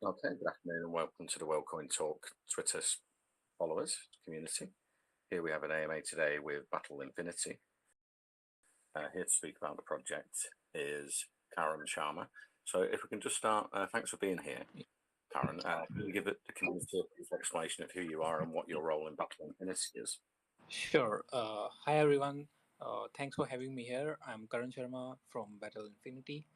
Okay, good afternoon and welcome to the WorldCoin Talk Twitter followers community. Here we have an AMA today with Battle Infinity. Here to speak about the project is Karen Sharma. So if we can just start, thanks for being here, Karen. Can you give the community a brief explanation of who you are and what your role in Battle Infinity is? Sure. Hi, everyone. Thanks for having me here. I'm Karan Sharma from Battle Infinity.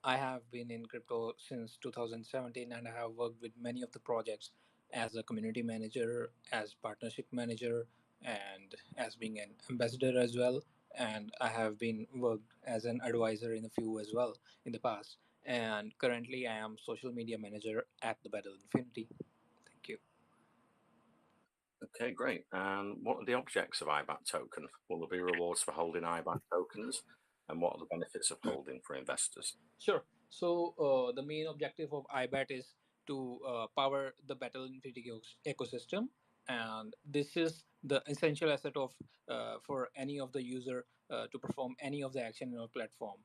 I have been in crypto since 2017 and I have worked with many of the projects as a community manager, as partnership manager, and as being an ambassador as well. And I have been worked as an advisor in a few as well in the past. And currently, I am social media manager at the Battle Infinity. Thank you. Okay, great. And what are the objects of IBAT token? Will there be rewards for holding IBAT tokens? And what are the benefits of holding for investors? Sure. So the main objective of IBAT is to power the Battle Infinity ecosystem, and this is the essential asset of for any of the user to perform any of the action in our platform.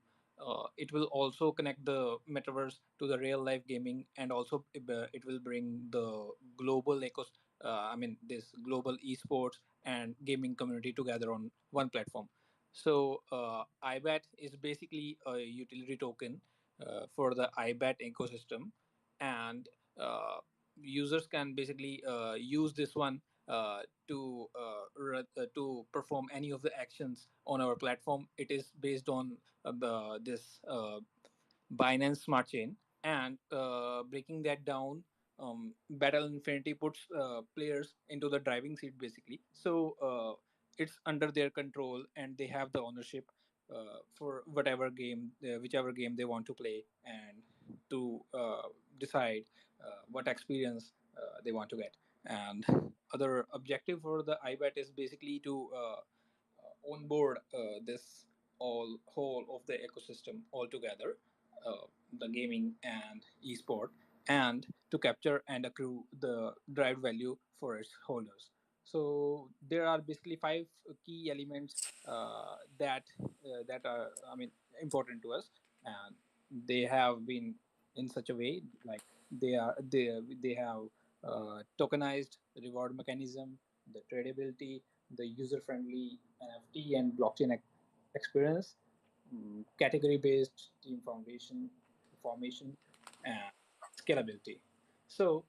It will also connect the metaverse to the real life gaming, and also it will bring the global this global esports and gaming community together on one platform. So IBAT is basically a utility token for the IBAT ecosystem, and users can basically use this one to perform any of the actions on our platform. It is based on this Binance Smart Chain, and breaking that down, Battle Infinity puts players into the driving seat basically. So it's under their control, and they have the ownership for whichever game they want to play, and to decide what experience they want to get. And other objective for the IBAT is basically to onboard this all whole of the ecosystem altogether, the gaming and esport, and to capture and accrue the derived value for its holders. So there are basically five key elements that are, important to us, and they have been in such a way like they have tokenized reward mechanism, the tradability, the user-friendly NFT and blockchain experience, category-based team formation, and scalability. So,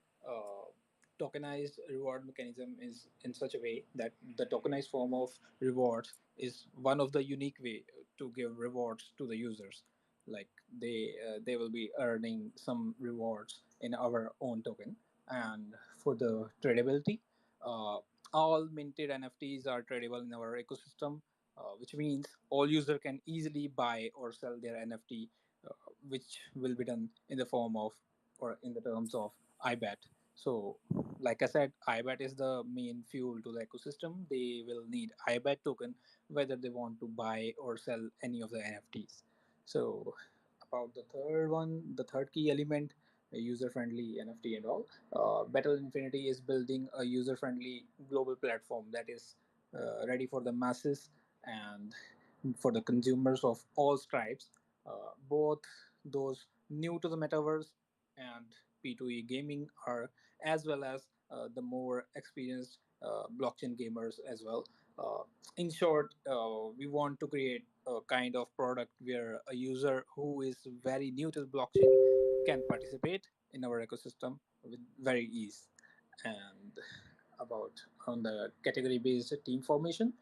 tokenized reward mechanism is in such a way that the tokenized form of rewards is one of the unique way to give rewards to the users. Like they will be earning some rewards in our own token, and for the tradability, uh, all minted NFTs are tradable in our ecosystem, which means all user can easily buy or sell their NFT, which will be done in the form of or in the terms of IBAT. So, like I said, IBAT is the main fuel to the ecosystem. They will need IBAT token whether they want to buy or sell any of the NFTs. So, about the third one, the third key element, user friendly NFT and all. Battle Infinity is building a user friendly global platform that is ready for the masses and for the consumers of all stripes, both those new to the metaverse and P2E gaming are, as well as the more experienced blockchain gamers as well. Uh, in short, we want to create a kind of product where a user who is very new to the blockchain can participate in our ecosystem with very ease. And about on the category based team formation,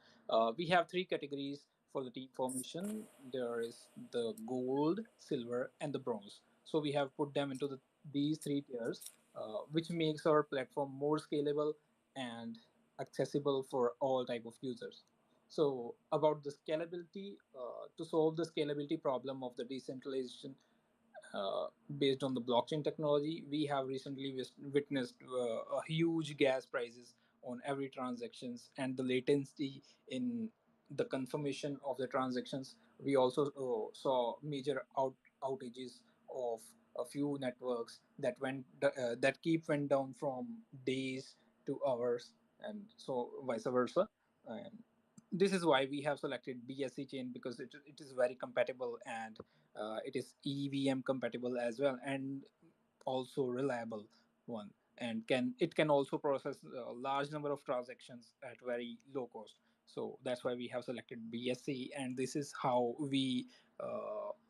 we have three categories for the team formation. There is the gold, silver, and the bronze. So we have put them into these three tiers, which makes our platform more scalable and accessible for all type of users. So about the scalability, to solve the scalability problem of the decentralization uh, based on the blockchain technology, we have recently witnessed a huge gas prices on every transactions and the latency in the confirmation of the transactions. We also saw major outages of a few networks that keep went down from days to hours, and so vice versa. And this is why we have selected BSC chain, because it is very compatible, and it is EVM compatible as well. And also reliable one, and can also process a large number of transactions at very low cost. So that's why we have selected BSC, and this is how we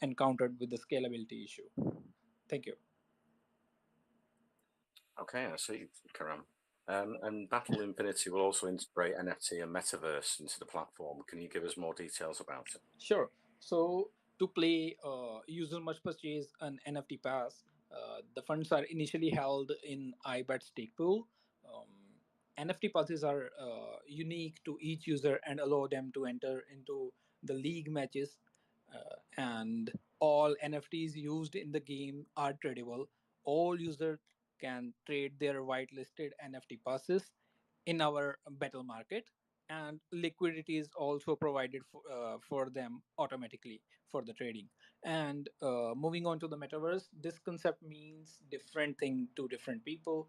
encountered with the scalability issue. Thank you. Okay, I see, Karam. And Battle Infinity will also integrate NFT and Metaverse into the platform. Can you give us more details about it? Sure. So to play, user must purchase an NFT pass. The funds are initially held in Ibot stake pool. NFT passes are unique to each user and allow them to enter into the league matches. And all NFTs used in the game are tradable. All users can trade their whitelisted NFT passes in our battle market, and liquidity is also provided for them automatically for the trading. And moving on to the metaverse, this concept means different thing to different people.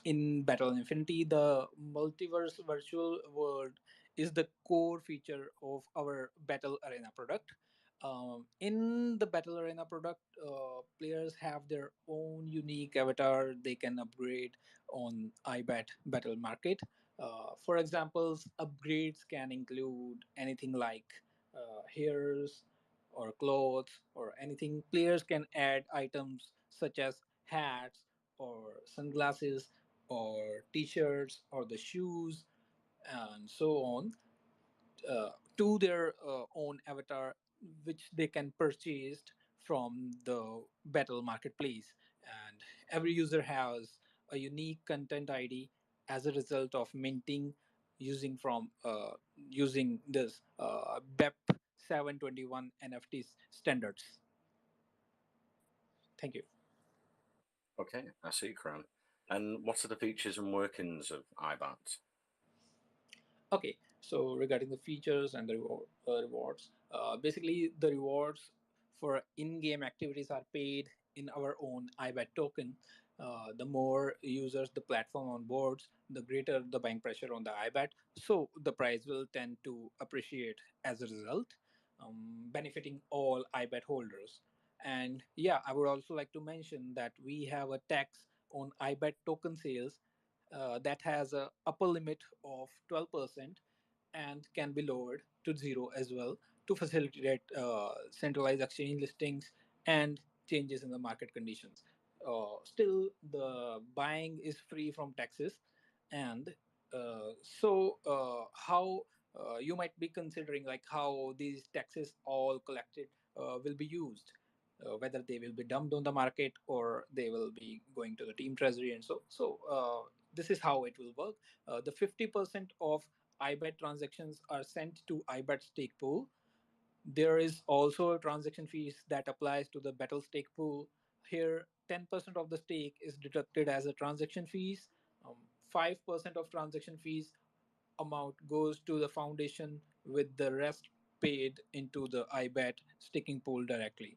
In Battle Infinity, the multiverse virtual world is the core feature of our battle arena product. In the battle arena product, players have their own unique avatar they can upgrade on ibet battle market. For examples, upgrades can include anything like hairs or clothes or anything. Players can add items such as hats or sunglasses or t-shirts or the shoes and so on, to their own avatar, which they can purchase from the battle marketplace. And every user has a unique content ID as a result of minting using this BEP 721 NFTs standards. Thank you. Okay, I see, Karam. And what are the features and workings of IBAT? Okay, so regarding the features and the rewards, basically the rewards for in-game activities are paid in our own IBAT token. The more users the platform onboards, the greater the buying pressure on the IBAT. So the price will tend to appreciate as a result, benefiting all IBAT holders. And yeah, I would also like to mention that we have a tax on IBAT token sales that has a upper limit of 12% and can be lowered to zero as well to facilitate centralized exchange listings and changes in the market conditions. Still, the buying is free from taxes, and how you might be considering like how these taxes all collected will be used, whether they will be dumped on the market or they will be going to the team treasury. And this is how it will work. The 50% of IBET transactions are sent to IBET stake pool. There is also a transaction fees that applies to the battle stake pool. Here, 10% of the stake is deducted as a transaction fees. 5% of transaction fees amount goes to the foundation, with the rest paid into the IBAT staking pool directly.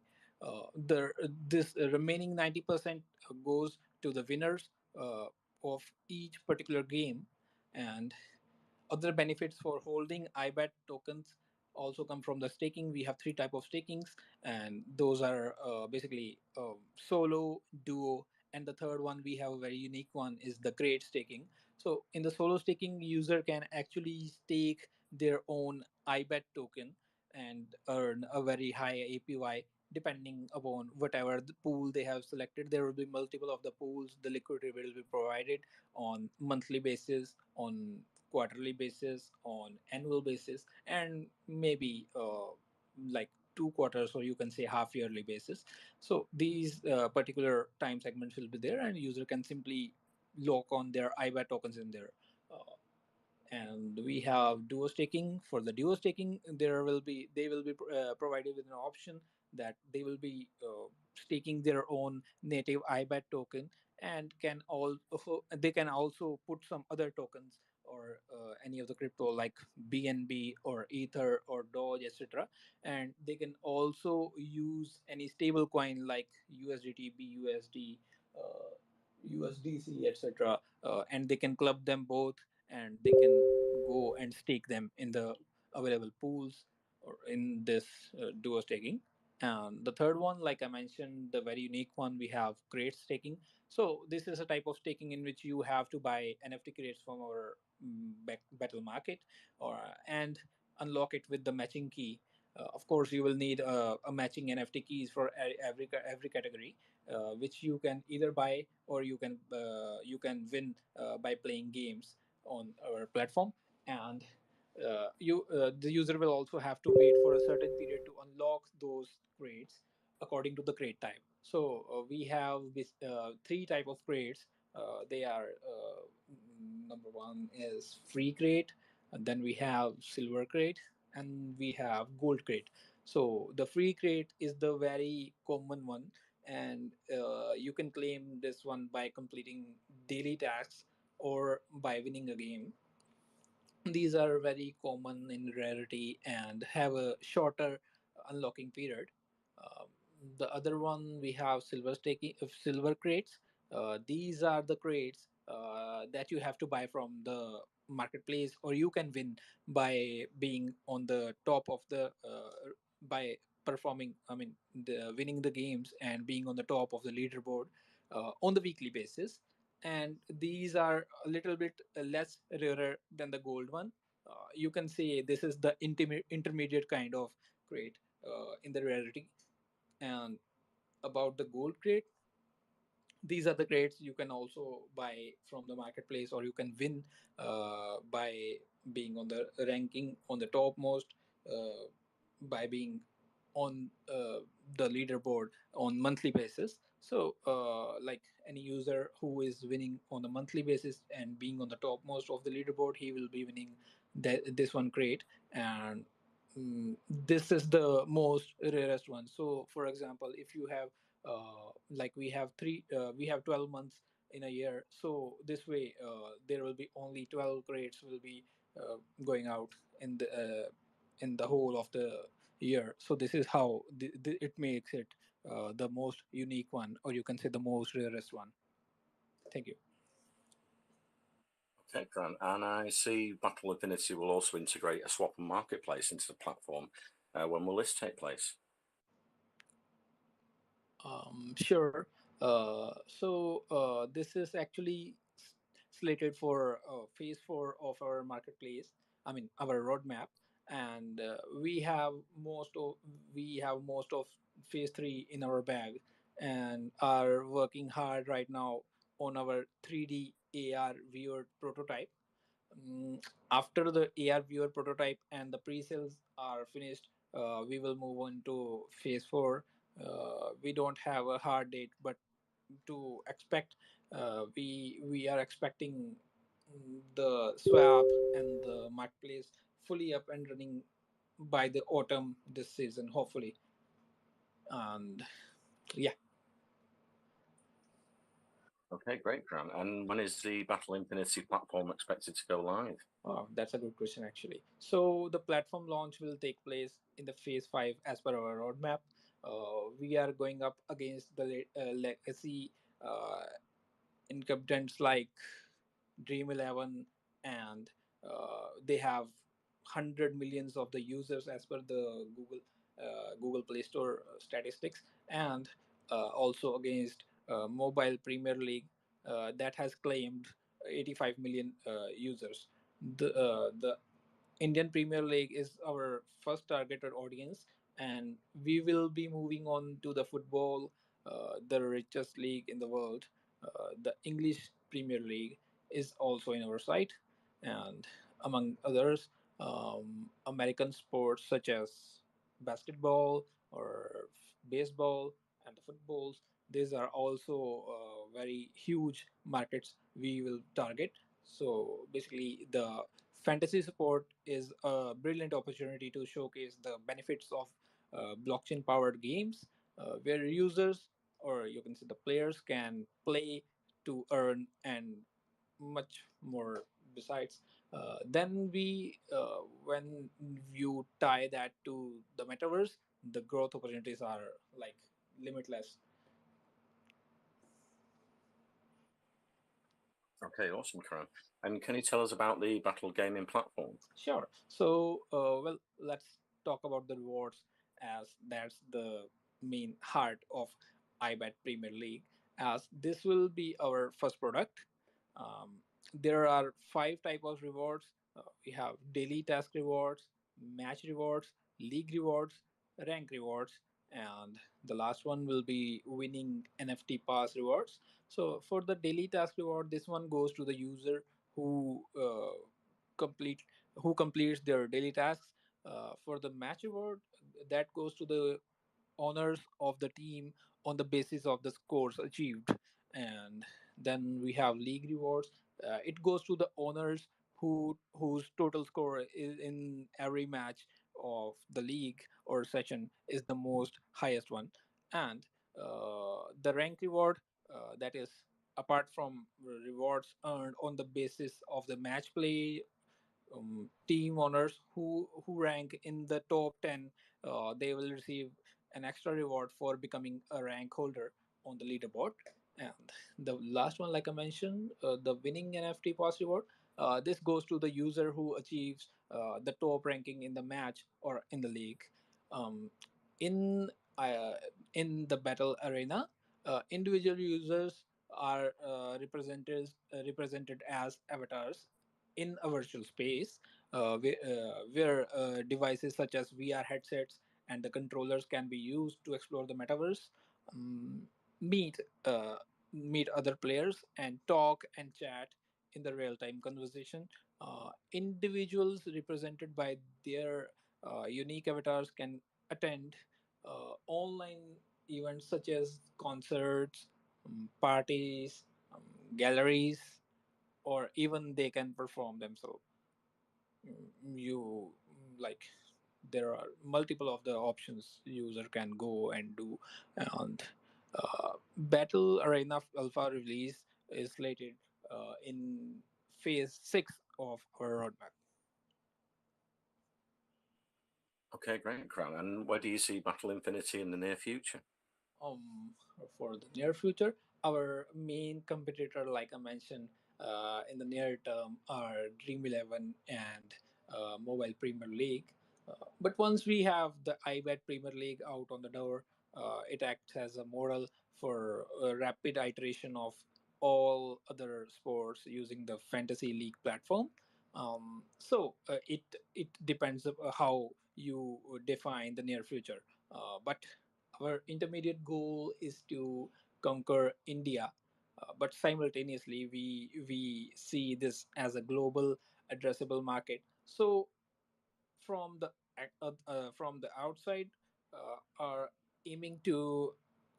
This remaining 90% goes to the winners of each particular game. And other benefits for holding IBAT tokens also come from the staking. We have three type of stakings, and those are basically solo, duo, and the third one we have a very unique one is the crate staking. So in the solo staking, user can actually stake their own IBAT token and earn a very high APY depending upon whatever the pool they have selected. There will be multiple of the pools. The liquidity will be provided on monthly basis, on quarterly basis, on annual basis, and maybe like 2 quarters, or you can say half yearly basis. So these particular time segments will be there, and user can simply lock on their IBAT tokens in there. Uh, and we have duo staking. For the duo staking, they will be provided with an option that they will be staking their own native IBAT token, and they can also put some other tokens or any of the crypto like BNB or Ether or Doge, etc. And they can also use any stable coin like USDT, BUSD, uh, USDC, etc. And they can club them both, and they can go and stake them in the available pools or in this duo staking. And the third one, like I mentioned, the very unique one, we have crate staking. So this is a type of staking in which you have to buy NFT crates from our battle market, or and unlock it with the matching key. Of course, you will need a matching NFT keys for every category, which you can either buy or you can win by playing games on our platform. And the user will also have to wait for a certain period to unlock those crates according to the crate type. So we have three type of crates. They are number one is free crate, and then we have silver crate, and we have gold crate. So the free crate is the very common one, and you can claim this one by completing daily tasks or by winning a game. These are very common in rarity and have a shorter unlocking period. Um, the other one, we have silver crates. These are the crates that you have to buy from the marketplace, or you can win by being on the top of the by performing. I mean, winning the games and being on the top of the leaderboard on the weekly basis. And these are a little bit less rarer than the gold one. You can say this is the intermediate kind of crate in the rarity. And about the gold crate, these are the crates you can also buy from the marketplace, or you can win by being on the ranking on the topmost, uh, by being on the leaderboard on monthly basis. So like any user who is winning on a monthly basis and being on the topmost of the leaderboard, he will be winning this one crate. And this is the most rarest one. So for example, if you have like we have 12 months in a year, so this way there will be only 12 crates will be going out in the whole of the year. So this is how it makes it the most unique one, or you can say the most rarest one. Thank you. Okay, Grant. And I see Battle Infinity will also integrate a swap and marketplace into the platform. When will this take place? Sure. This is actually slated for phase four of our marketplace. I mean, our roadmap, and we have most of phase three in our bag, and are working hard right now on our 3D AR viewer prototype. After the AR viewer prototype and the pre-sales are finished, we will move on to phase four. We don't have a hard date, but to expect, we are expecting the swap and the marketplace fully up and running by the autumn this season, hopefully. And yeah. Okay, great, Grant. And when is the Battle Infinity platform expected to go live? Oh, that's a good question, actually. So the platform launch will take place in the phase five as per our roadmap. We are going up against the legacy uh, incumbents like Dream 11, and they have 100 millions of the users as per the Google Play Store statistics, and also against Mobile Premier League that has claimed 85 million users. The Indian Premier League is our first targeted audience, and we will be moving on to the football, the richest league in the world. The English Premier League is also in our sight, and among others, American sports such as basketball or baseball and the footballs. These are also very huge markets we will target. So basically, the fantasy support is a brilliant opportunity to showcase the benefits of blockchain powered games, where users, or you can say the players, can play to earn and much more besides. Then when you tie that to the metaverse, the growth opportunities are like limitless. Okay, awesome, Grant. And can you tell us about the Battle gaming platform? Sure. So, well, let's talk about the rewards as that's the main heart of Ibot Premier League, as this will be our first product. There are five type of rewards. We have daily task rewards, match rewards, league rewards, rank rewards, and the last one will be winning NFT pass rewards. So for the daily task reward, this one goes to the user who complete who completes their daily tasks. For the match reward, that goes to the owners of the team on the basis of the scores achieved. And then we have league rewards. It goes to the owners whose total score is in every match of the league or session is the most highest one. And the rank reward, that is apart from rewards earned on the basis of the match play, team owners who rank in the top 10, they will receive an extra reward for becoming a rank holder on the leaderboard. And the last one, like I mentioned, the winning NFT pass reward, this goes to the user who achieves the top ranking in the match or in the league. um, in uh, in the battle arena, individual users are represented as avatars in a virtual space, where devices such as VR headsets and the controllers can be used to explore the metaverse, um, meet meet other players, and talk and chat in the real-time conversation. Individuals represented by their unique avatars can attend online events such as concerts, parties, galleries, or even they can perform themselves. You like there are multiple of the options user can go and do. And battle arena alpha release is slated in phase 6 of our roadmap. Okay, great, Crown. And where do you see Battle Infinity in the near future? um, for the near future, our main competitor, like I mentioned, in the near term are Dream 11 and Mobile Premier League. But once we have the iBet Premier League out on the door, it acts as a model for a rapid iteration of all other sports using the fantasy league platform. It depends on how you define the near future. But our intermediate goal is to conquer India, but simultaneously we see this as a global addressable market. So from the outside, are aiming to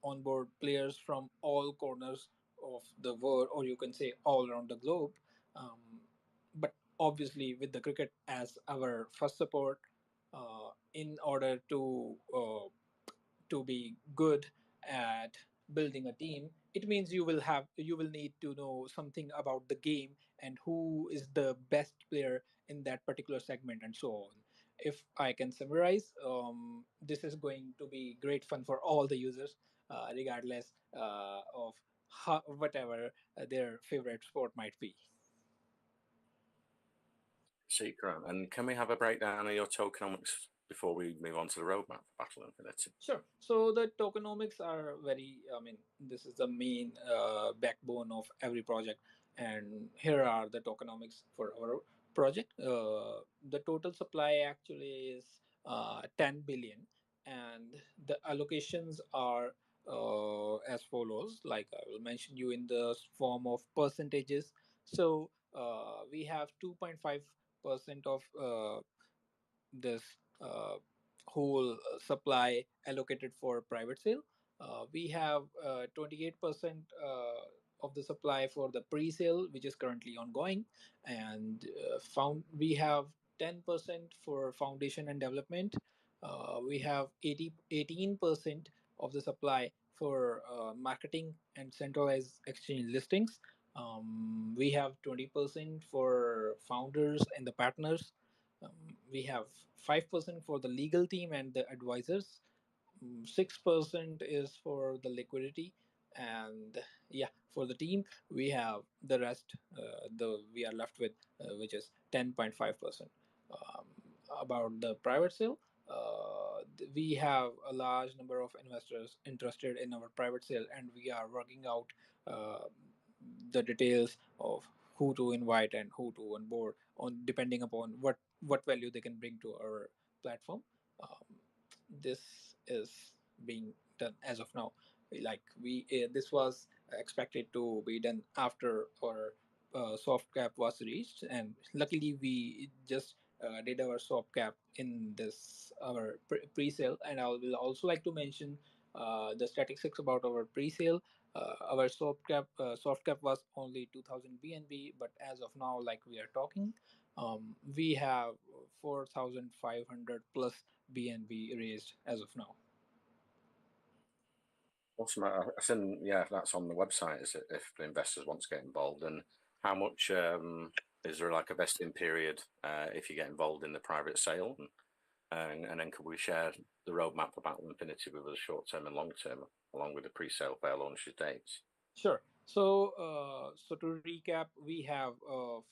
onboard players from all corners of the world, or you can say all around the globe. But obviously, with the cricket as our first support, in order to be good at building a team, it means you will need to know something about the game and who is the best player in that particular segment and so on. If I can summarize, this is going to be great fun for all the users, regardless of whatever their favorite sport might be. See, Crown. And can we have a breakdown of your tokenomics before we move on to the roadmap for Battle Infinity? Sure. So the tokenomics are very, I mean, this is the main backbone of every project. And here are the tokenomics for our project. The total supply actually is 10 billion. And the allocations are as follows. Like I will mention you in the form of percentages. So we have 2.5% of this whole supply allocated for private sale. We have 28% of the supply for the pre-sale, which is currently ongoing, and found we have 10% for foundation and development. We have 18% of the supply for marketing and centralized exchange listings. We have 20% for founders and the partners. We have 5% for the legal team and the advisors. 6% is for the liquidity, and yeah, for the team we have the rest. The we are left with which is 10.5%. About the private sale, we have a large number of investors interested in our private sale, and we are working out uh, the details of who to invite and who to onboard on depending upon what value they can bring to our platform. This is being done as of now. Like we this was expected to be done after our soft cap was reached, and luckily we just did our soft cap in this our pre-sale. And I will also like to mention the statistics about our pre-sale. Our soft cap was only 2000 BNB, but as of now, like we are talking, we have 4500 plus BNB raised as of now. Awesome. I seen, yeah, that's on the website. Is it if the investors want to get involved, and how much is there like a vesting period if you get involved in the private sale? And then could we share the roadmap for Battle Infinity with the short term and long term, along with the pre-sale fair launch dates? Sure. So to recap, we have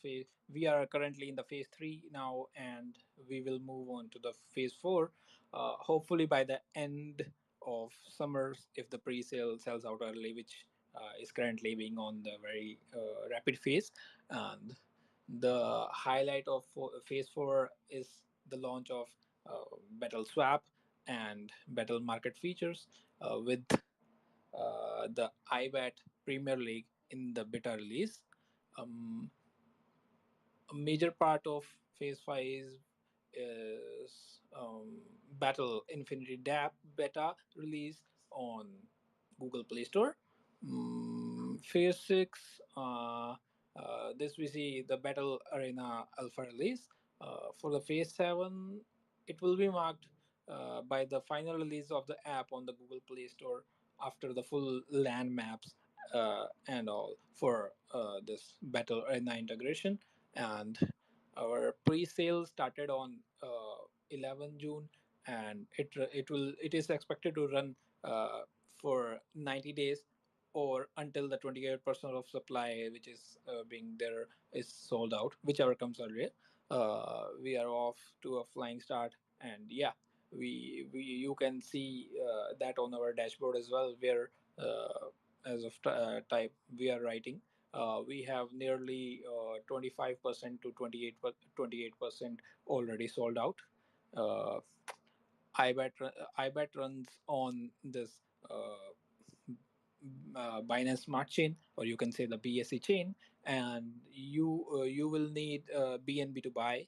phase. We are currently in the phase 3 now, and we will move on to the phase 4. Hopefully by the end of summers, if the pre-sale sells out early, which is currently being on the very rapid phase. And the highlight of phase 4 is the launch of Battle Swap and Battle Market features with the Ibot Premier League in the beta release. Um, a major part of Phase 5 is Battle Infinity DApp beta release on Google Play Store. Phase 6, this we see the Battle Arena Alpha release. For the Phase 7, it will be marked by the final release of the app on the Google Play Store after the full land maps and all for this Battle Arena integration. And our pre-sale started on 11 June, and it is expected to run for 90 days or until the 28% of supply which is being there is sold out, whichever comes earlier. We are off to a flying start, and yeah, we you can see that on our dashboard as well, where as of type we are writing, we have nearly 25% to 28% already sold out. uh, IBAT runs on this Binance Smart Chain, or you can say the BSC chain, and you will need BNB to buy.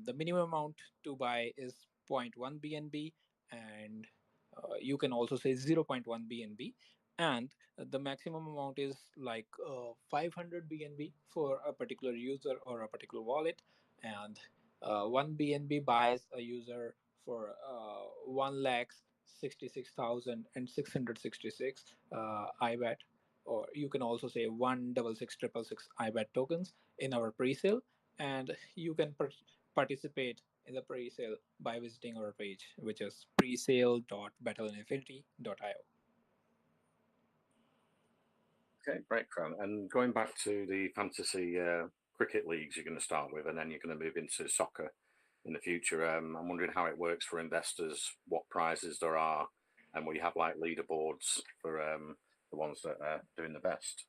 The minimum amount to buy is zero point 0.1 BNB, and you can also say 0.1 BNB. And the maximum amount is like 500 BNB for a particular user or a particular wallet, and 1 BNB buys a user for 1,66,666 IBAT, or you can also say 166,666 IBAT tokens in our pre-sale, and you can participate in the pre-sale by visiting our page, which is presale.battleinfinity.io. Okay, great, Cram. And going back to the fantasy cricket leagues you're going to start with, and then you're going to move into soccer in the future. I'm wondering how it works for investors, what prizes there are, and will you have like leaderboards for the ones that are doing the best?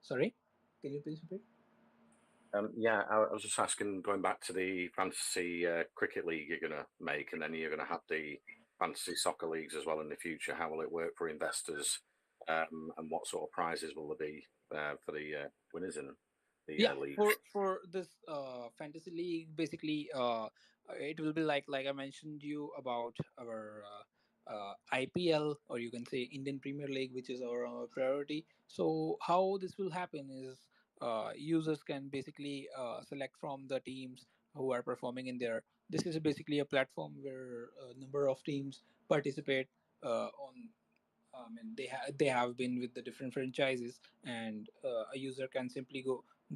Sorry, can you please repeat? Yeah, I was just asking, going back to the fantasy cricket league you're going to make, and then you're going to have the fantasy soccer leagues as well in the future. How will it work for investors, and what sort of prizes will there be for the winners in the Yeah, league? for this fantasy league, basically it will be like I mentioned you about our IPL, or you can say Indian Premier League, which is our priority. So how this will happen is users can basically select from the teams who are performing in there. This is basically a platform where a number of teams participate on. And they have been with the different franchises, and a user can simply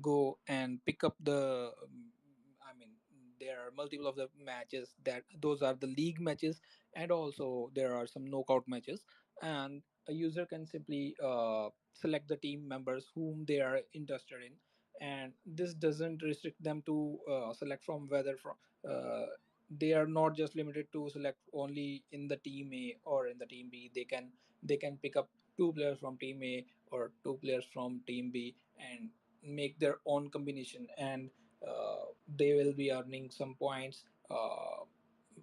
go and pick up the. I mean, there are multiple of the matches that those are the league matches, and also there are some knockout matches, and a user can simply select the team members whom they are interested in, and this doesn't restrict them to select from whether from. they are not just limited to select only in the team A or in the team B. They can pick up two players from team A or two players from team B and make their own combination, and they will be earning some points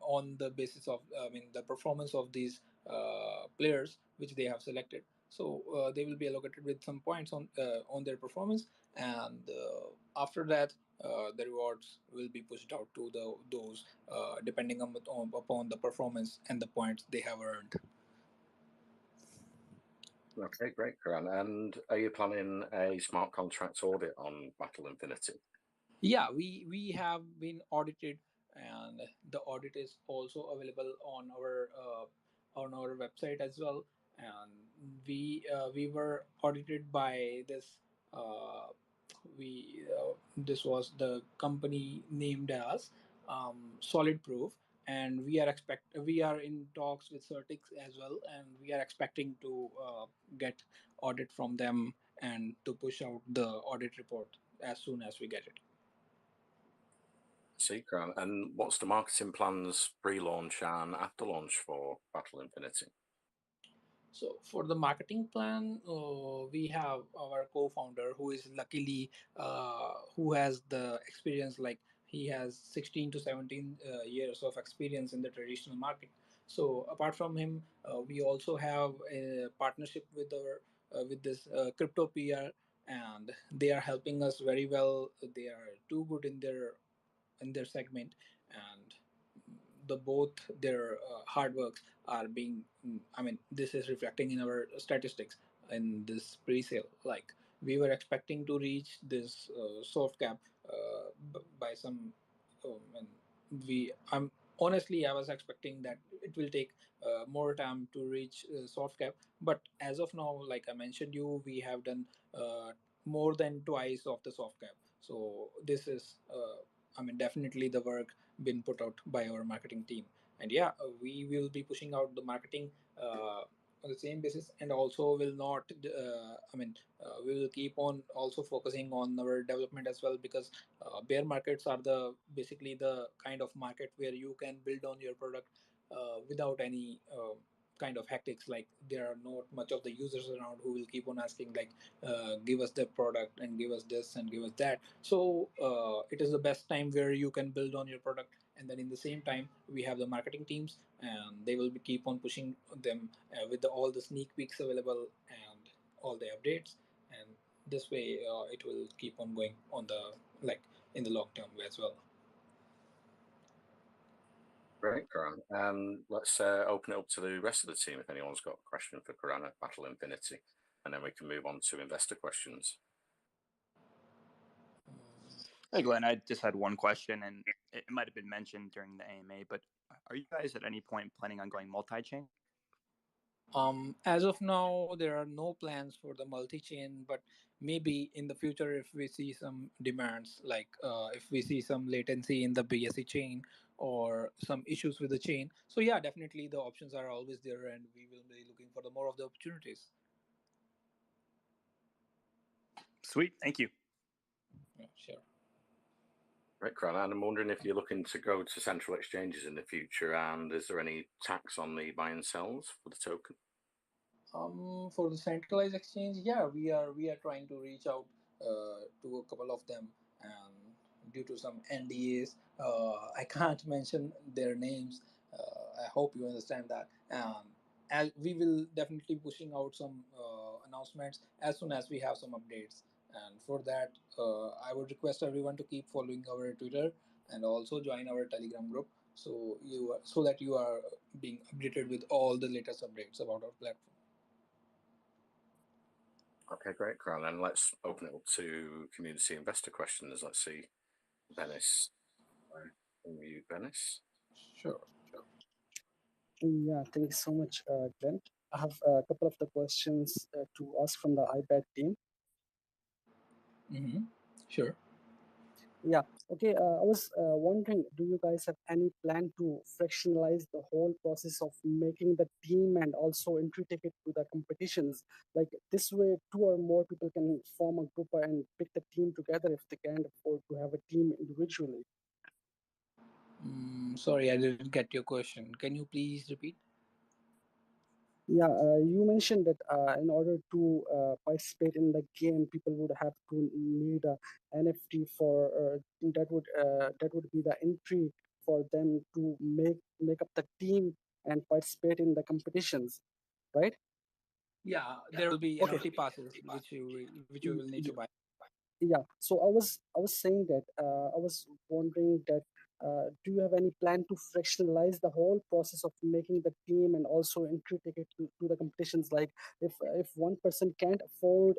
on the basis of, I mean, the performance of these players which they have selected. So they will be allocated with some points on their performance, and after that the rewards will be pushed out to those depending upon the performance and the points they have earned. Okay, great, Karan. And are you planning a smart contract audit on Battle Infinity? Yeah, we have been audited, and the audit is also available on our website as well. And we were audited by this. We This was the company named as Solid Proof, and we are in talks with Certix as well, and we are expecting to get audit from them and to push out the audit report as soon as we get it. See, Karan. And what's the marketing plans pre-launch and after launch for Battle Infinity? So for the marketing plan, we have our co-founder who is luckily who has the experience, like he has 16 to 17 years of experience in the traditional market. So apart from him, we also have a partnership with our with this crypto PR, and they are helping us very well. They are too good in their segment, and the both their hard works are being, I mean, this is reflecting in our statistics in this pre-sale. Like, we were expecting to reach this soft cap by some and we I'm honestly, I was expecting that it will take more time to reach soft cap, but as of now, like I mentioned you, we have done more than twice of the soft cap. So this is I mean, definitely the work been put out by our marketing team. And yeah, we will be pushing out the marketing on the same basis, and also will not I mean, we will keep on also focusing on our development as well, because bear markets are the basically the kind of market where you can build on your product without any kind of hectics. Like, there are not much of the users around who will keep on asking, like, give us the product and give us this and give us that. So it is the best time where you can build on your product, and then in the same time we have the marketing teams, and they will be keep on pushing them with all the sneak peeks available and all the updates. And this way it will keep on going on the, like, in the long term as well. Great, Karan. Let's open it up to the rest of the team if anyone's got a question for Karan at Battle Infinity, and then we can move on to investor questions. Hey, Glenn, I just had one question, and it might have been mentioned during the AMA, but are you guys at any point planning on going multi-chain? As of now, there are no plans for the multi-chain, but maybe in the future, if we see some demands, like if we see some latency in the BSC chain or some issues with the chain, so yeah, definitely the options are always there, and we will be looking for the more of the opportunities. Sweet, thank you. Yeah, sure. Right, Karan. And I'm wondering if you're looking to go to central exchanges in the future, and is there any tax on the buy and sells for the token? For the centralized exchange, yeah, we are trying to reach out to a couple of them, and due to some NDAs, I can't mention their names. I hope you understand that. As we will definitely pushing out some announcements as soon as we have some updates. And for that, I would request everyone to keep following our Twitter and also join our Telegram group, so that you are being updated with all the latest updates about our platform. Okay, great, Karan. And let's open it up to community investor questions. Let's see, Venice. You, Venice. Sure. Yeah, thank you so much, Glenn. I have a couple of the questions to ask from the iPad team. Mm-hmm. Sure. Yeah, okay. I was wondering, do you guys have any plan to fractionalize the whole process of making the team and also entry ticket to the competitions? Like, this way, two or more people can form a group and pick the team together if they can't afford to have a team individually. Sorry, I didn't get your question. Can you please repeat? Yeah, you mentioned that in order to participate in the game, people would have to need a NFT for that would be the entry for them to make up the team and participate in the competitions, right? Yeah, there will be Okay. NFT passes which you will need to buy. Yeah, so I was saying that I was wondering that do you have any plan to fractionalize the whole process of making the team and also entry ticket to the competitions? Like if one person can't afford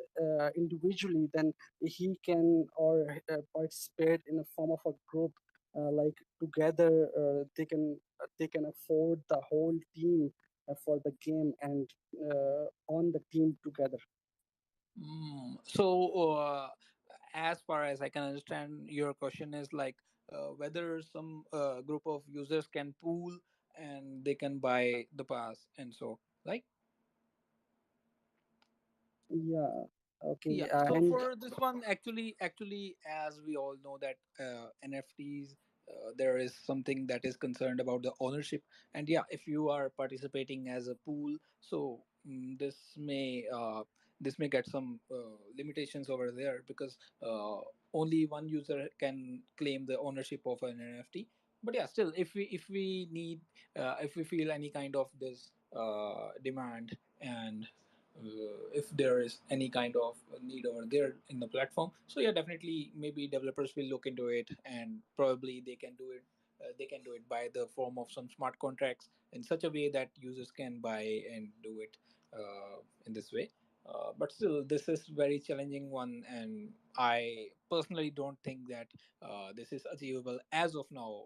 individually, then he can or participate in a form of a group, like together they can afford the whole team for the game and on the team together. So, as far as I can understand, your question is like whether some group of users can pool and they can buy the pass, and so like. Yeah. Okay. Yeah. So And for this one, actually, as we all know that NFTs, there is something that is concerned about the ownership, and yeah, if you are participating as a pool, so this may get some limitations over there because only one user can claim the ownership of an NFT. But yeah, still, if we need if we feel any kind of this demand and if there is any kind of need over there in the platform, so yeah, definitely maybe developers will look into it and probably they can do it by the form of some smart contracts in such a way that users can buy and do it in this way. But still, this is very challenging one, and I personally don't think that this is achievable as of now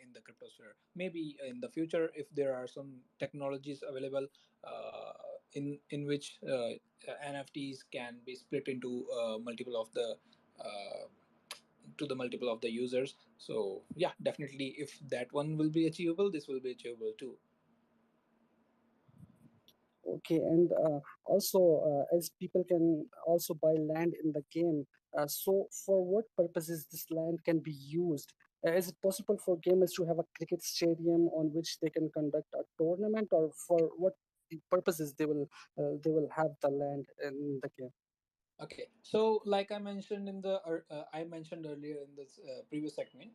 in the cryptosphere. Maybe in the future, if there are some technologies available in which NFTs can be split into multiple of the uh, to the multiple of the users. So yeah, definitely, if that one will be achievable, this will be achievable too. okay, and also as people can also buy land in the game, so for what purposes this land can be used? Is it possible for gamers to have a cricket stadium on which they can conduct a tournament, or for what purposes they will have the land in the game? Okay, so like I mentioned earlier in this previous segment,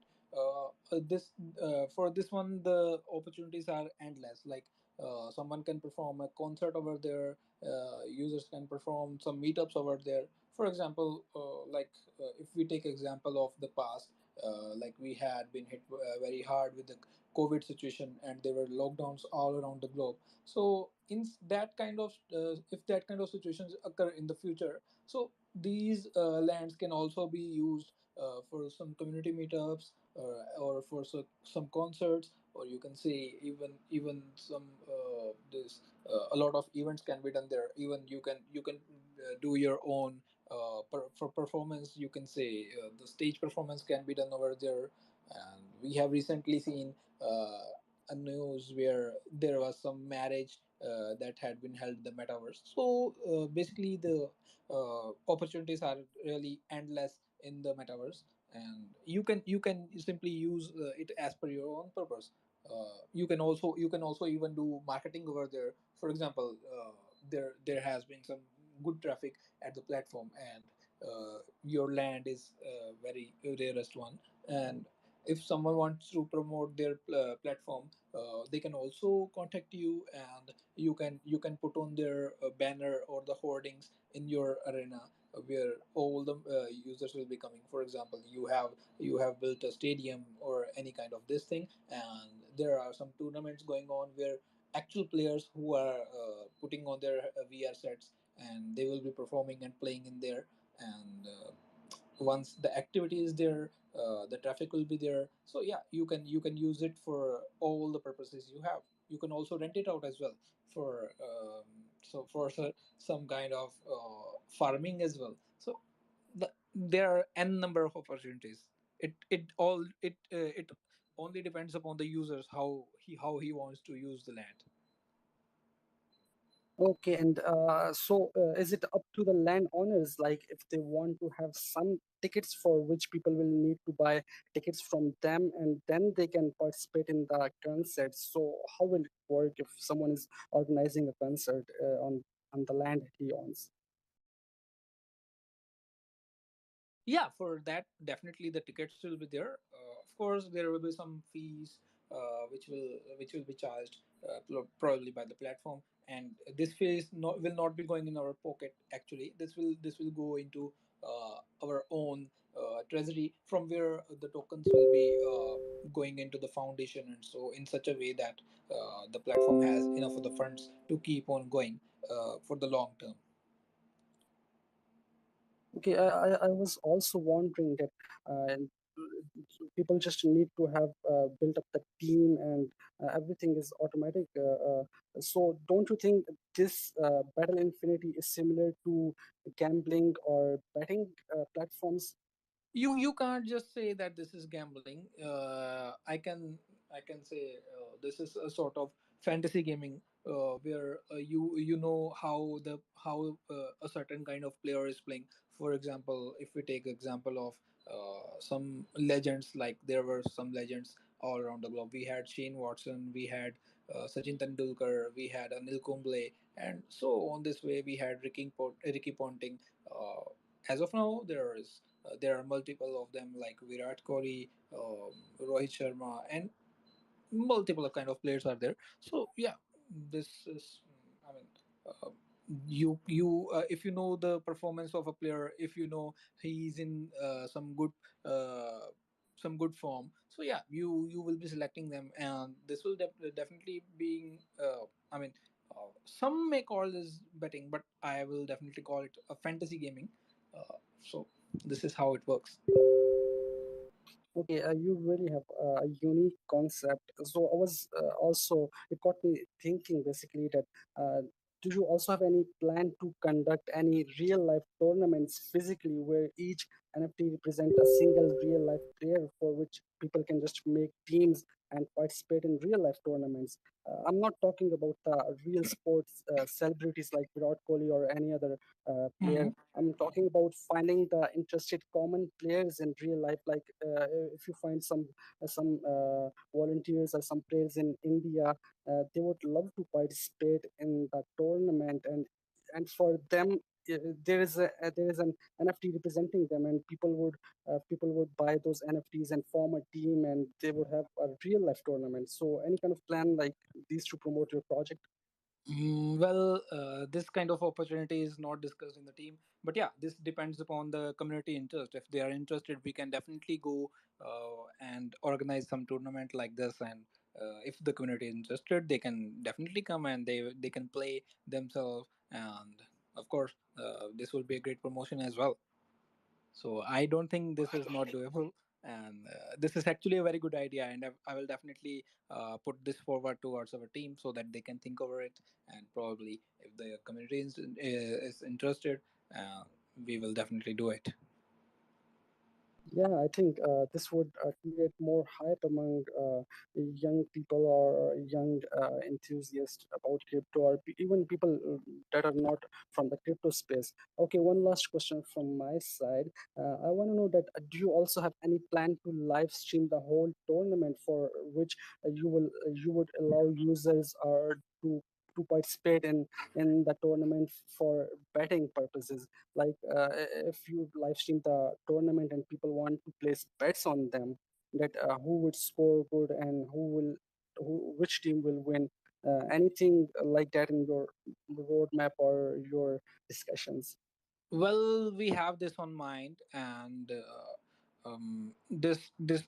this for this one the opportunities are endless. Like someone can perform a concert over there, users can perform some meetups over there. For example, if we take example of the past, like we had been hit very hard with the COVID situation, and there were lockdowns all around the globe. So that kind of if that kind of situations occur in the future, so these lands can also be used for some community meetups or for some concerts, or you can say even some this a lot of events can be done there. Even you can do your own for performance. You can say the stage performance can be done over there, and we have recently seen a news where there was some marriage that had been held in the metaverse. So basically the opportunities are really endless in the metaverse, and you can simply use it as per your own purpose. You can also even do marketing over there. For example, there has been some good traffic at the platform, and your land is very rarest one, and if someone wants to promote their platform, they can also contact you, and you can put on their banner or the hoardings in your arena where all the users will be coming. For example, you have built a stadium or any kind of this thing, and there are some tournaments going on where actual players who are putting on their VR sets, and they will be performing and playing in there. And once the activity is there, the traffic will be there. So yeah, you can use it for all the purposes you have. You can also rent it out as well for some kind of farming as well. So there are n number of opportunities. It only depends upon the users how he wants to use the land. Okay, and so is it up to the landowners, like if they want to have some tickets for which people will need to buy tickets from them, and then they can participate in the concert. So how will it work if someone is organizing a concert on the land he owns? Yeah, for that definitely the tickets will be there. Of course there will be some fees which will be charged, probably by the platform, and this fee will not be going in our pocket. Actually, this will go into our own treasury, from where the tokens will be going into the foundation, and so in such a way that the platform has enough of the funds to keep on going for the long term. Okay, I was also wondering that people just need to have built up the team, and everything is automatic. So don't you think this Battle Infinity is similar to gambling or betting platforms? You can't just say that this is gambling. I can say this is a sort of fantasy gaming, where you know how a certain kind of player is playing. For example, if we take example of some legends, like there were some legends all around the globe. We had Shane Watson, we had Sachin Tendulkar, we had Anil Kumble, and so on this way we had Ricky Ponting. As of now, there are multiple of them, like Virat Kohli, Rohit Sharma, and multiple kind of players are there. So yeah, this is, I mean, uh, you if you know the performance of a player, if you know he's in some good form, so yeah, you will be selecting them, and this will definitely being, I mean, some may call this betting, but I will definitely call it a fantasy gaming. So this is how it works. Okay, you really have a unique concept. So I was also, it got me thinking basically that do you also have any plan to conduct any real life tournaments physically where each NFT represent a single real life player for which people can just make teams and participate in real life tournaments? I'm not talking about real sports celebrities like Virat Kohli or any other player. Mhm. I'm talking about finding the interested common players in real life. Like if you find some volunteers or some players in India, they would love to participate in the tournament, and for them. There is an NFT representing them, and people would buy those NFTs and form a team, and they would have a real life tournament. So, any kind of plan like these to promote your project? Well, this kind of opportunity is not discussed in the team, but yeah, this depends upon the community interest. If they are interested, we can definitely go and organize some tournament like this. And if the community is interested, they can definitely come, and they can play themselves. And of course, this will be a great promotion as well. So I don't think this is not doable, and this is actually a very good idea. And I will definitely put this forward towards our team so that they can think over it. And probably, if the community is interested, uh, we will definitely do it. Yeah, I think this would create more hype among young people or young enthusiasts about crypto, or even people that are not from the crypto space. Okay, one last question from my side. I want to know that do you also have any plan to live stream the whole tournament, for which you would allow users to participate in the tournament for betting purposes? Like if you live stream the tournament and people want to place bets on them, that who would score good and which team will win, anything like that in your roadmap or your discussions? Well, we have this on mind, and this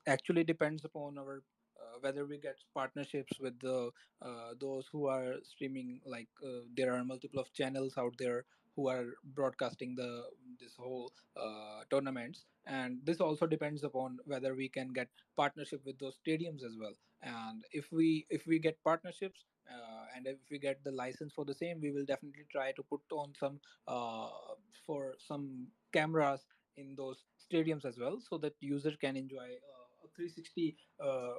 actually depends upon our whether we get partnerships with the those who are streaming. Like there are multiple of channels out there who are broadcasting this whole tournaments, and this also depends upon whether we can get partnership with those stadiums as well. And if we get partnerships, and if we get the license for the same, we will definitely try to put on some uh, for some cameras in those stadiums as well, so that user can enjoy a 360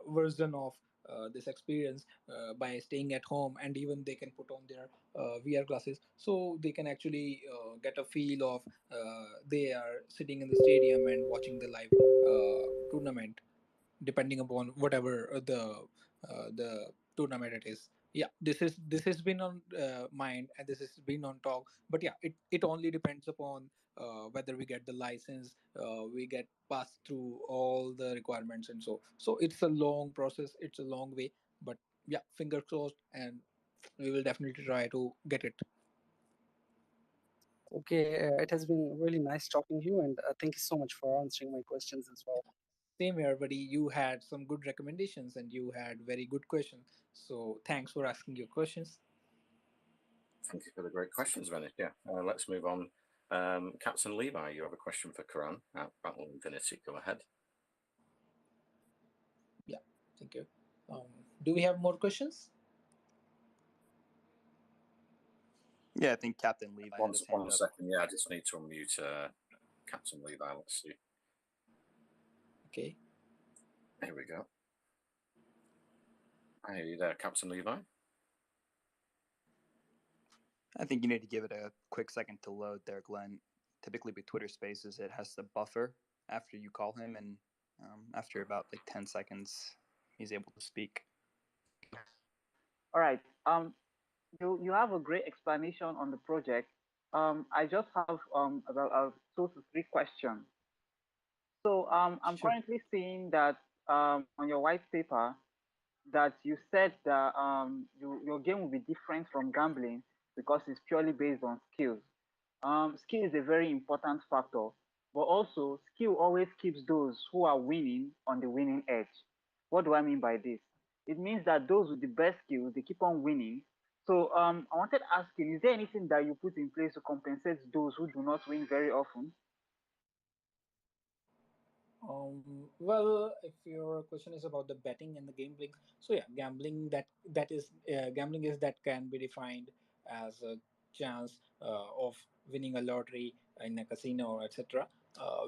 version of this experience by staying at home, and even they can put on their VR glasses, so they can actually get a feel of they are sitting in the stadium and watching the live tournament, depending upon whatever the tournament it is. Yeah, this has been on mind, and this has been on talk, but yeah, it only depends upon whether we get the license, we get passed through all the requirements, and so it's a long process, it's a long way, but yeah, fingers crossed, and we will definitely try to get it. Okay, it has been really nice talking to you, and thank you so much for answering my questions as well. Same here, buddy. You had some good recommendations and you had very good questions. So thanks for asking your questions. Thank you for the great questions, Venice. Yeah, let's move on. Captain Levi, you have a question for Karan at Battle Infinity. Go ahead. Yeah, thank you. Do we have more questions? Yeah, I think Captain Levi had his hand One up. second. Yeah, I just need to unmute Captain Levi. Let's see. Okay. Here we go. Are you there, Captain Levi? I think you need to give it a quick second to load there, Glenn. Typically with Twitter Spaces, it has to buffer after you call him, and after about like 10 seconds, he's able to speak. All right. You have a great explanation on the project. I just have about 2 to 3 questions. So I'm Sure. currently seeing that on your white paper that you said that your game will be different from gambling because it's purely based on skills. Skill is a very important factor, but also skill always keeps those who are winning on the winning edge. What do I mean by this? It means that those with the best skills they keep on winning. So I wanted to ask you, is there anything that you put in place to compensate those who do not win very often? Well, if your question is about the betting and the gambling, so yeah, gambling is that can be defined as a chance of winning a lottery in a casino or etc.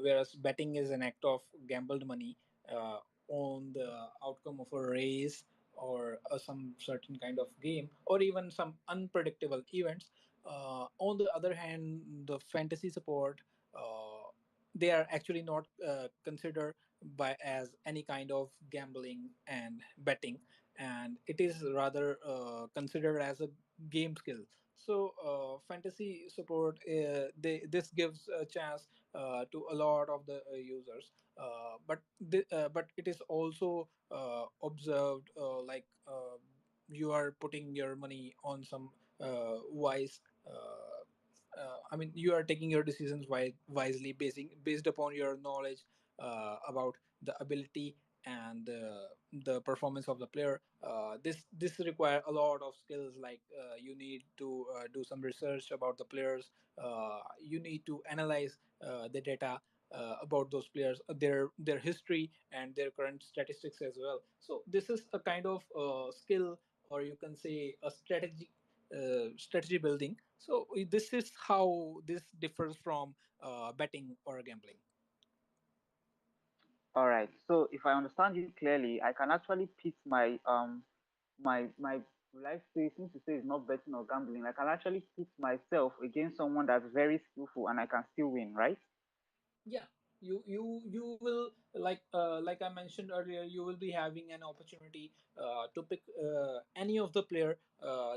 Whereas betting is an act of gambled money uh, on the outcome of a race or some certain kind of game or even some unpredictable events. On the other hand, the fantasy support. They are actually not considered by as any kind of gambling and betting, and it is rather considered as a game skill. So fantasy support, this gives a chance to a lot of the users, but it is also observed you are putting your money on some wise I mean, you are taking your decisions wisely, based upon your knowledge about the ability and the performance of the player. This require a lot of skills. Like you need to do some research about the players. You need to analyze the data about those players, their history and their current statistics as well. So this is a kind of skill, or you can say a strategy building. So this is how this differs from betting or gambling. All right. So if I understand you clearly, I can actually pit my life say, since you say it's not betting or gambling, I can actually pit myself against someone that's very skillful and I can still win, right? Yeah, you will, like I mentioned earlier, you will be having an opportunity to pick any of the player.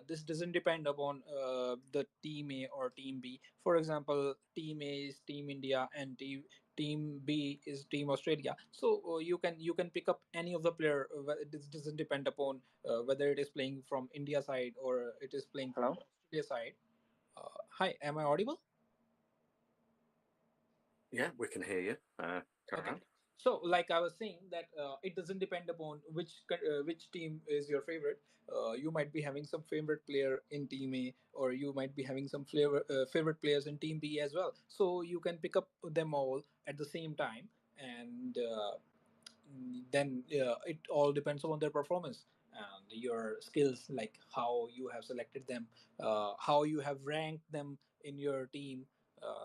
This doesn't depend upon the team A or team B. For example, team A is team India and team B is team Australia. So you can pick up any of the player. This doesn't depend upon whether it is playing from India side or it is playing from Hello? Australia side. Hi, am I audible? Yeah, we can hear you. Okay. Karan. So, like I was saying, that it doesn't depend upon which team is your favorite. You might be having some favorite player in Team A, or you might be having some favorite players in Team B as well. So you can pick up them all at the same time, and then it all depends on their performance and your skills, like how you have selected them, how you have ranked them in your team.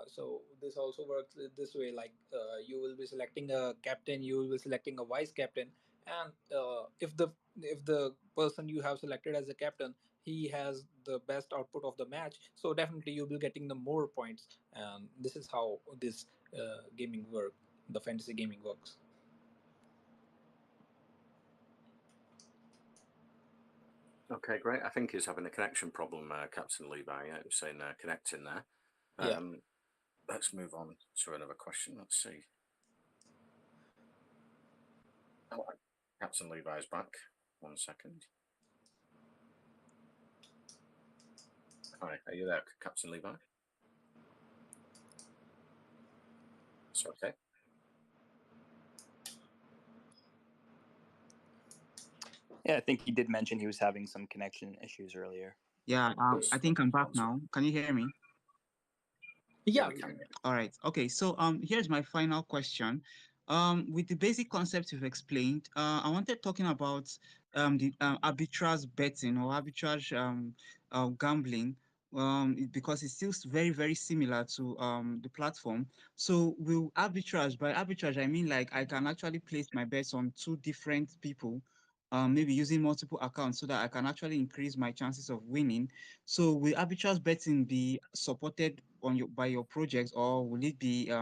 So this also works this way, like you will be selecting a captain, you will be selecting a vice captain, and if the if the person you have selected as a captain, he has the best output of the match, so definitely you'll be getting the more points. And this is how this gaming work, the fantasy gaming works. Okay, great. I think he's having a connection problem, Captain Levi. Yeah, he was saying connecting there. Yeah. Let's move on to another question. Let's see. Oh, Captain Levi's back. 1 second. Hi, are you there, Captain Levi? It's okay. Yeah, I think he did mention he was having some connection issues earlier. Yeah, I think I'm back now. Can you hear me? Yeah, we can. All right. Okay. So here's my final question. With the basic concepts you've explained, I wanted talking about the arbitrage betting or arbitrage gambling, because it's still very, very similar to the platform. So will arbitrage, by arbitrage, I mean like I can actually place my bets on two different people, maybe using multiple accounts so that I can actually increase my chances of winning. So will arbitrage betting be supported on by your projects, or will it be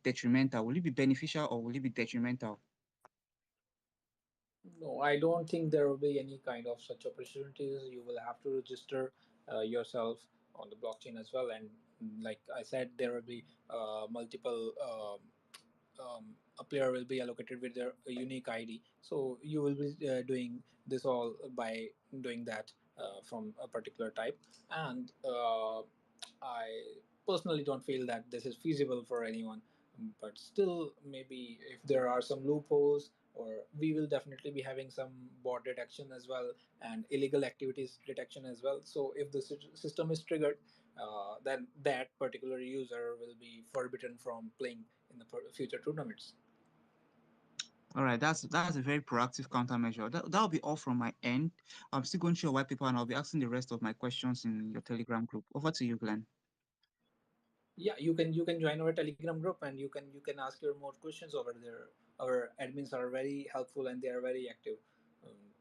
detrimental? Will it be beneficial or will it be detrimental? no, I don't think there will be any kind of such opportunities. You will have to register yourself on the blockchain as well, and like I said, there will be multiple. A player will be allocated with their unique ID. So you will be doing this all by doing that from a particular type. And I personally don't feel that this is feasible for anyone. But still, maybe if there are some loopholes, or we will definitely be having some bot detection as well and illegal activities detection as well. So if the system is triggered, then that particular user will be forbidden from playing in the future tournaments. All right, that's a very proactive countermeasure. That'll be all from my end. I'm still going through your white paper and I'll be asking the rest of my questions in your Telegram group. Over to you, Glenn. Yeah, you can join our Telegram group, and you can ask your more questions over there. Our admins are very helpful and they are very active.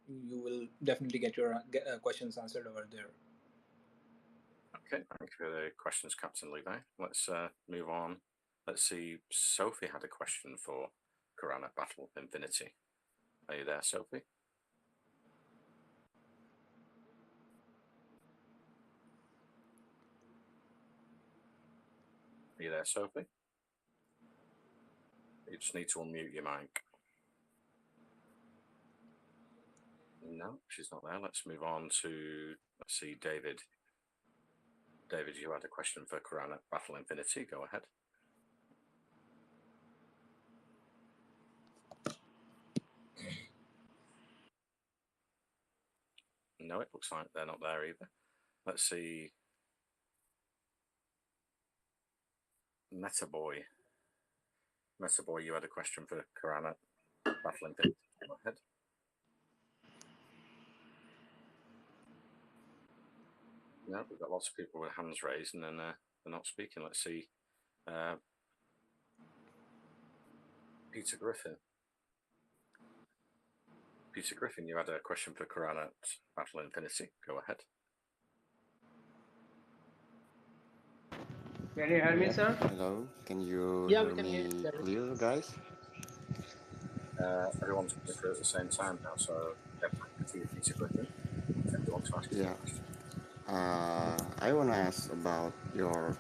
You will definitely get your questions answered over there. Okay, thank you for the questions, Captain Levi. Let's move on. Let's see. Sophie had a question for Quran at Battle of Infinity. Are you there, Sophie? Are you there, Sophie? You just need to unmute your mic. No, she's not there. Let's move on to, let's see, David. David, you had a question for Quran at Battle Infinity. Go ahead. No, it looks like they're not there either. Let's see. Metaboy, you had a question for Quran at Battle Infinity. Go ahead. No, we've got lots of people with hands raised and then they're not speaking. Let's see. Peter Griffin. Peter Griffin, you had a question for Quran at Battle Infinity. Go ahead. Can you hear me, sir? Hello, can you Yeah, hear we can hear me you. clear, guys? Everyone's coming through at the same time now, so definitely Peter Griffin. If you want to ask Yeah. I want to ask about your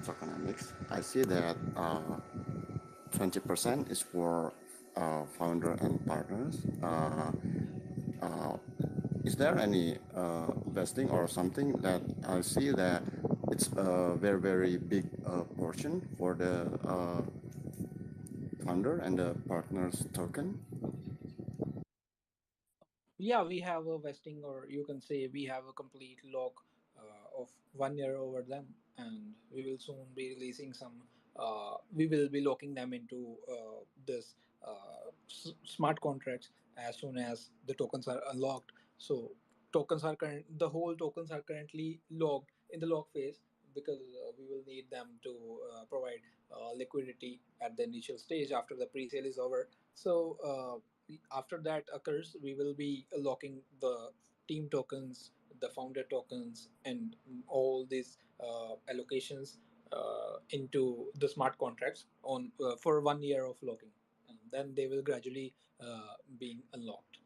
tokenomics. I see that 20% is for founder and partners. Is there any vesting or something that I see that it's a very, very big portion for the founder and the partners token? Yeah, we have a vesting, or you can say we have a complete lock of 1 year over them, and we will soon be releasing some. We will be locking them into this smart contracts as soon as the tokens are unlocked. So the whole tokens are currently locked in the lock phase, because we will need them to provide liquidity at the initial stage after the pre-sale is over. So after that occurs, we will be locking the team tokens, the founder tokens, and all these allocations into the smart contracts on for 1 year of locking, and then they will gradually being unlocked.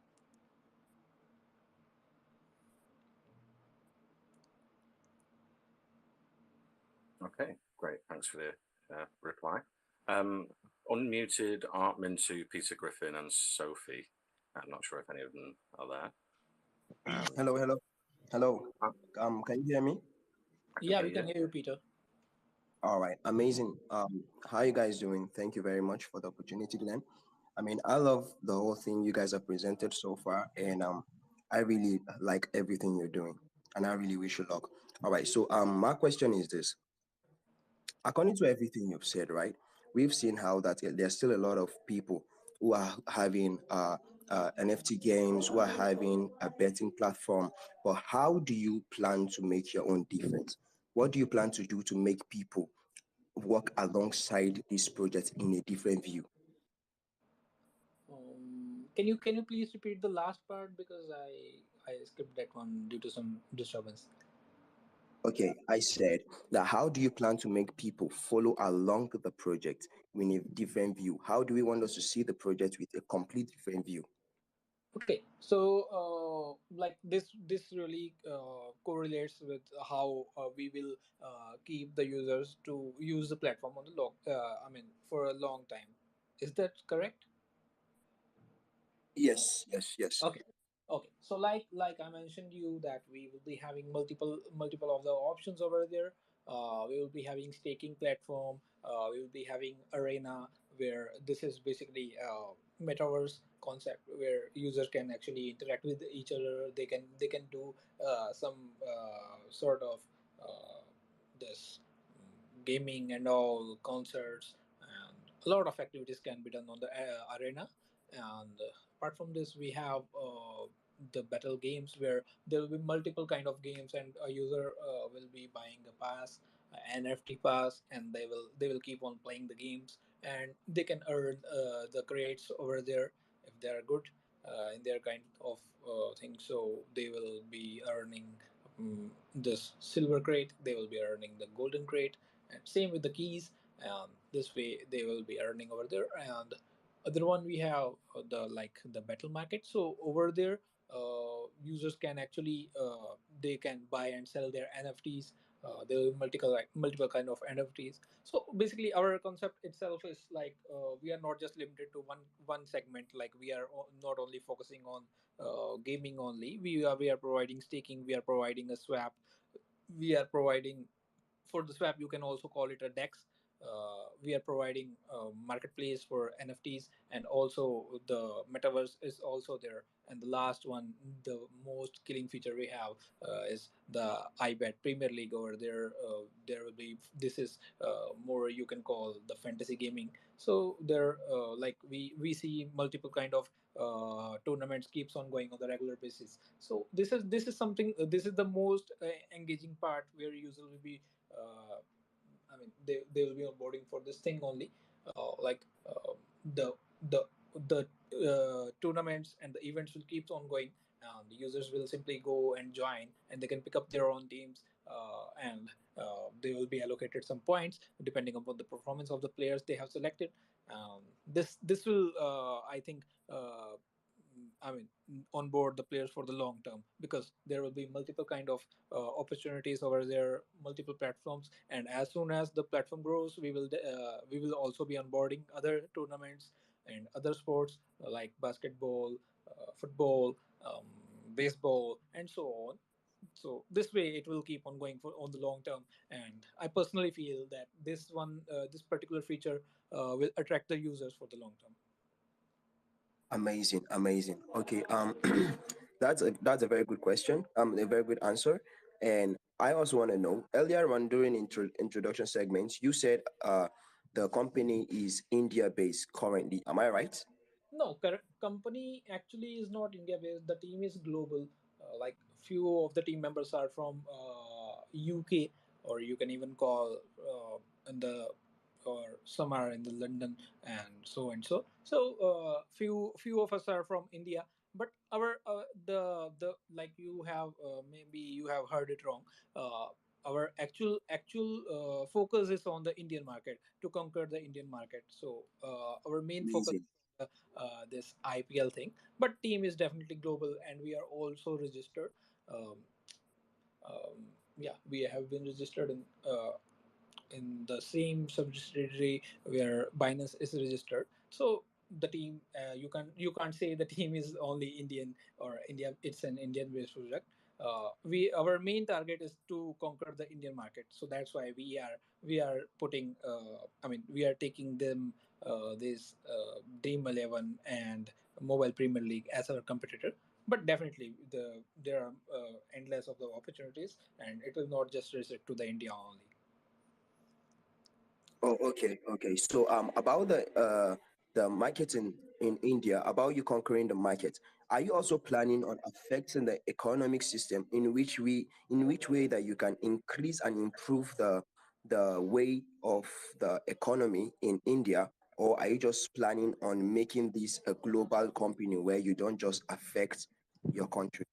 Okay, great. Thanks for the reply. Unmuted Art Mintu, Peter Griffin, and Sophie. I'm not sure if any of them are there. Hello. Can you hear me? Yeah, we can hear you, Peter. All right, amazing. How you guys doing? Thank you very much for the opportunity, Glenn. I mean, I love the whole thing you guys have presented so far, and I really like everything you're doing, and I really wish you luck. All right, so my question is this: according to everything you've said, right? We've seen how that there's still a lot of people who are having NFT games, who are having a betting platform. But how do you plan to make your own difference? What do you plan to do to make people work alongside this project in a different view? Can you please repeat the last part, because I skipped that one due to some disturbance. Okay, I said that how do you plan to make people follow along the project in a different view? How do we want us to see the project with a complete different view? Okay, so like this really correlates with how we will keep the users to use the platform on the long I mean for a long time. Is that correct? Yes. Okay. Okay. So like I mentioned you that we will be having multiple of the options over there. We will be having staking platform. We will be having arena, where this is basically metaverse concept where users can actually interact with each other. They can do some sort of uh, this gaming and all concerts, and a lot of activities can be done on the arena. And apart from this, we have the battle games, where there will be multiple kind of games, and a user will be buying a pass, NFT pass, and they will keep on playing the games, and they can earn the credits over there if they are good in their kind of thing. So they will be earning this silver crate, they will be earning the golden crate, and same with the keys. This way they will be earning over there. And other one, we have the battle market. So over there, users can actually they can buy and sell their NFTs. There will be multiple kind of NFTs. So basically our concept itself is like, we are not just limited to one segment. Like we are not only focusing on gaming only. We are providing staking, we are providing a swap, we are providing, for the swap you can also call it a dex. We are providing a marketplace for NFTs, and also the metaverse is also there. And the last one, the most killing feature we have, is the Ibot Premier League over there. There will be, this is more you can call the fantasy gaming. So there, like we see multiple kind of tournaments keeps on going on the regular basis. So this is something, this is the most engaging part, where user will be uh, I mean, they will be onboarding for this thing only. Like the the the tournaments and the events will keep on going, and the users will simply go and join, and they can pick up their own teams, and they will be allocated some points depending upon the performance of the players they have selected. This will, I think, I mean, onboard the players for the long term, because there will be multiple kind of opportunities over there, multiple platforms, and as soon as the platform grows, we will also be onboarding other tournaments and other sports, like basketball, football, um, baseball, and so on. So this way it will keep on going for on the long term, and I personally feel that this particular feature will attract the users for the long term. Amazing. Okay, that's a very good question. A very good answer. And I also want to know, earlier on during introduction segments, you said the company is India based currently. Am I right? No, company actually is not India based. The team is global. Like few of the team members are from UK, or you can even call in the or some are in the London and so and so. So few of us are from India, but our the like you have maybe you have heard it wrong. Our actual focus is on the Indian market to conquer the Indian market. So our main focus Amazing. is this IPL thing, but team is definitely global, and we are also registered. Um, yeah, we have been registered in the same subsidiary where Binance is registered. So the team, you can't say the team is only Indian or India. It's an Indian based project. We Our main target is to conquer the Indian market. So that's why we are putting. I mean, we are taking them this Dream 11 and Mobile Premier League as our competitor. But definitely, there are endless of the opportunities, and it will not just restrict to the India only. Oh, okay, okay. So, about the market in India, about you conquering the market, are you also planning on affecting the economic system in which way that you can increase and improve the way of the economy in India, or are you just planning on making this a global company where you don't just affect your country?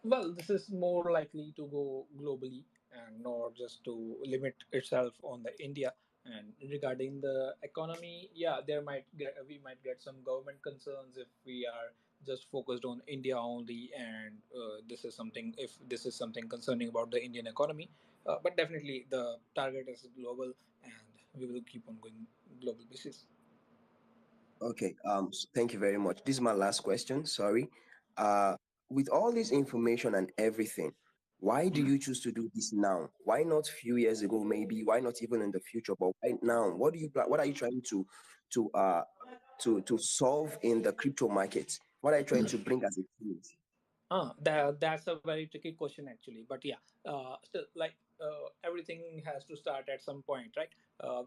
Well, this is more likely to go globally and not just to limit itself on the India. And regarding the economy, yeah, we might get some government concerns if we are just focused on India only, and this is something concerning about the Indian economy. But definitely, the target is global, and we will keep on going global basis. Okay, thank you very much. This is my last question. Sorry. Uh, with all this information and everything, why do you choose to do this now? Why not few years ago, maybe? Why not even in the future? But why now? What are you trying to uh to solve in the crypto market? What are you trying to bring as a change? That's a very tricky question actually. But yeah, still like everything has to start at some point, right?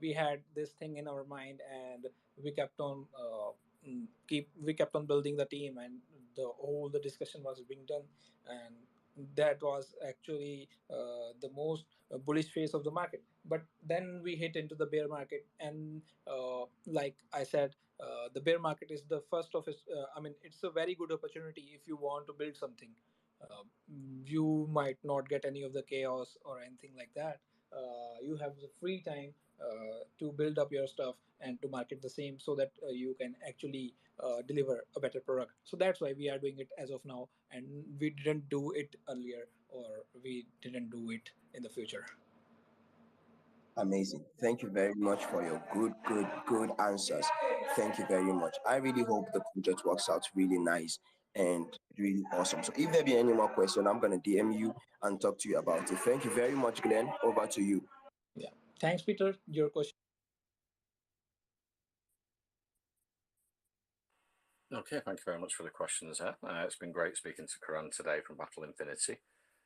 We had this thing in our mind, and we kept on we kept on building the team, and the discussion was being done, and that was actually the most bullish phase of the market. But then we hit into the bear market, and like I said, the bear market is the first of its. I mean, it's a very good opportunity if you want to build something. Uh, you might not get any of the chaos or anything like that. You have the free time to build up your stuff and to market the same, so that you can actually deliver a better product. So that's why we are doing it as of now, and we didn't do it earlier, or we didn't do it in the future. Amazing. Thank you very much for your good answers. Thank you very much. I really hope the project works out really nice and really awesome. So if there be any more question, I'm gonna DM you and talk to you about it. Thank you very much, Glenn. Over to you. Yeah. Thanks, Peter. Your question. Okay, thank you very much for the questions there. It's been great speaking to Karan today from Battle Infinity.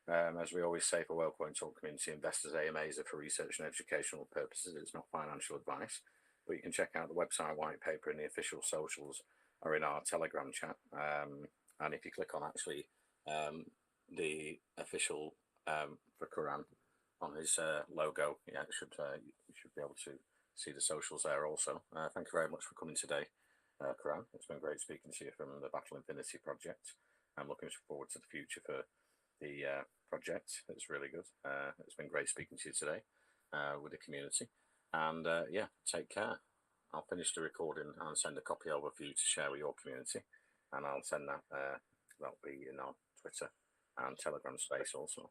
As we always say for WellCoin Talk community investors, AMAs are for research and educational purposes. It's not financial advice. But you can check out the website white paper, and the official socials are in our Telegram chat. And if you click on actually the official for Karan on his logo, yeah, you should be able to see the socials there also. Thank you very much for coming today, Karan. It's been great speaking to you from the Battle Infinity project. I'm looking forward to the future for the project. It's really good. It's been great speaking to you today with the community. And yeah, take care. I'll finish the recording and send a copy over for you to share with your community. And I'll send that, that'll be in our Twitter and Telegram space also.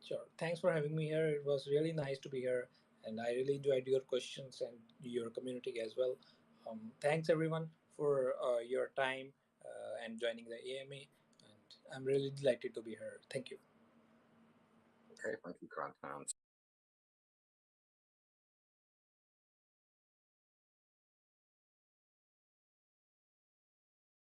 Sure. Thanks for having me here. It was really nice to be here, and I really enjoyed your questions and your community as well. Thanks everyone for your time and joining the AMA. And I'm really delighted to be here. Thank you. Okay, thank you, Grant. And